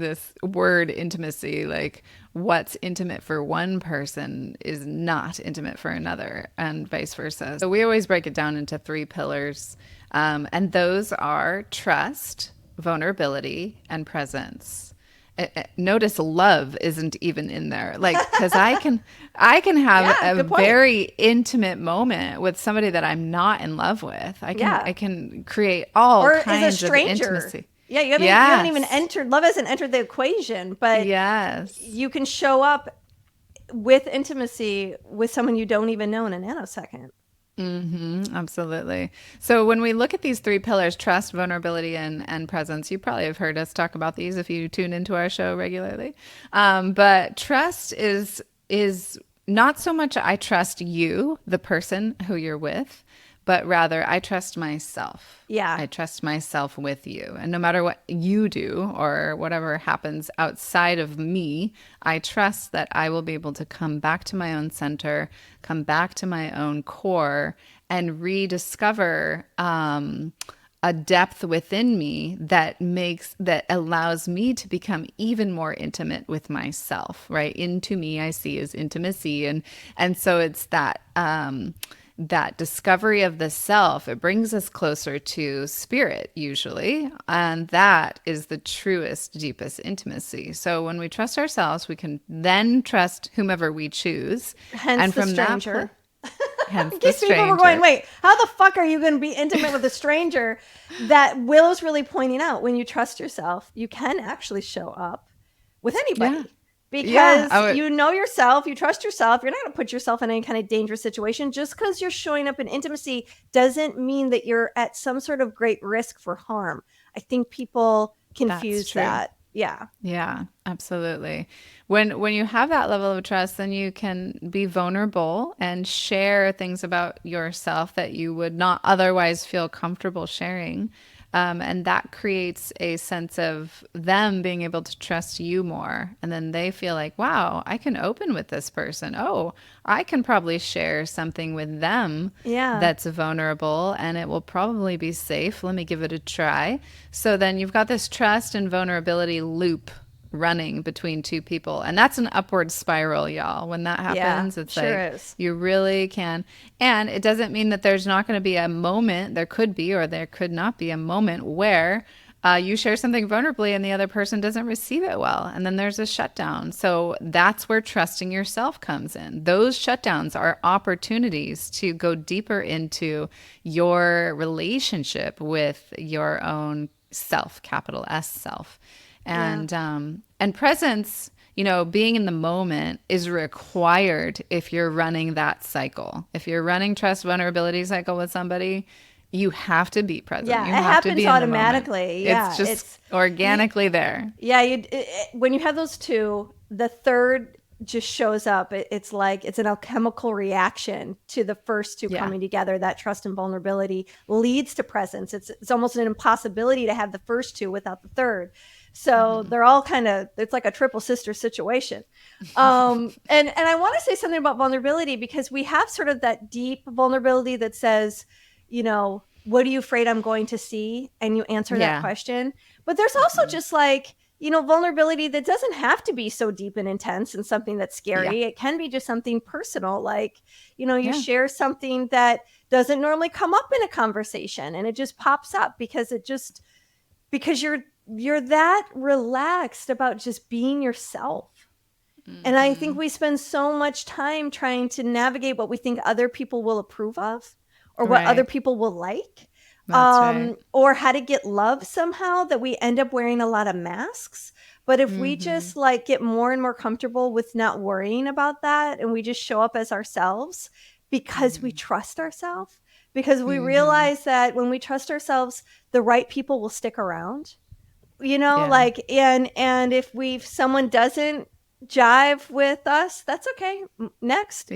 this word intimacy, like what's intimate for one person is not intimate for another, and vice versa. So we always break it down into 3 pillars. And those are trust, vulnerability, and presence. Notice love isn't even in there, like, because I can have a very intimate moment with somebody that I'm not in love with. I can create all kinds of intimacy. Yeah, you haven't even entered, love hasn't entered the equation, but you can show up with intimacy with someone you don't even know in a nanosecond. Mm-hmm, absolutely. So when we look at these 3 pillars, trust, vulnerability, and presence, you probably have heard us talk about these if you tune into our show regularly. But trust is not so much I trust you, the person who you're with, but rather I trust myself. Yeah. I trust myself with you. And no matter what you do or whatever happens outside of me, I trust that I will be able to come back to my own center, come back to my own core, and rediscover a depth within me that allows me to become even more intimate with myself, right? Into me, I see as intimacy. And so it's that discovery of the self. It brings us closer to spirit usually. And that is the truest, deepest intimacy. So when we trust ourselves, we can then trust whomever we choose. Hence and the from stranger. Hence In the case stranger. people were going, wait, how the fuck are you going to be intimate with a stranger? That Willow's really pointing out, when you trust yourself, you can actually show up with anybody. Yeah. Because you know yourself, you trust yourself, you're not going to put yourself in any kind of dangerous situation. Just because you're showing up in intimacy doesn't mean that you're at some sort of great risk for harm. I think people confuse that. Yeah. Yeah, absolutely. When you have that level of trust, then you can be vulnerable and share things about yourself that you would not otherwise feel comfortable sharing. And that creates a sense of them being able to trust you more. And then they feel like, wow, I can open with this person. Oh, I can probably share something with them that's vulnerable and it will probably be safe. Let me give it a try. So then you've got this trust and vulnerability loop running between 2 people. And that's an upward spiral, y'all. When that happens, it's you really can. And it doesn't mean that there's not going to be a moment, there could be, or there could not be a moment where you share something vulnerably and the other person doesn't receive it well. And then there's a shutdown. So that's where trusting yourself comes in. Those shutdowns are opportunities to go deeper into your relationship with your own self, capital S self. And presence, being in the moment is required if you're running that cycle. If you're running trust vulnerability cycle with somebody, you have to be present. Yeah, you it have happens to be automatically. It's just organically there. Yeah, when you have those 2, the third just shows up. It's like it's an alchemical reaction to the first 2 coming together. That trust and vulnerability leads to presence. It's almost an impossibility to have the first 2 without the third. So they're all it's like a triple sister situation. And I want to say something about vulnerability, because we have sort of that deep vulnerability that says, what are you afraid I'm going to see? And you answer that question. But there's also just like, vulnerability that doesn't have to be so deep and intense and something that's scary. It can be just something personal. Like, you share something that doesn't normally come up in a conversation and it just pops up because you're that relaxed about just being yourself. And I think we spend so much time trying to navigate what we think other people will approve of or what other people will like, or how to get love somehow, that we end up wearing a lot of masks. But if we just like get more and more comfortable with not worrying about that, and we just show up as ourselves because we trust ourselves, because we realize that when we trust ourselves, the right people will stick around. Like, and if someone doesn't jive with us, that's okay. Next,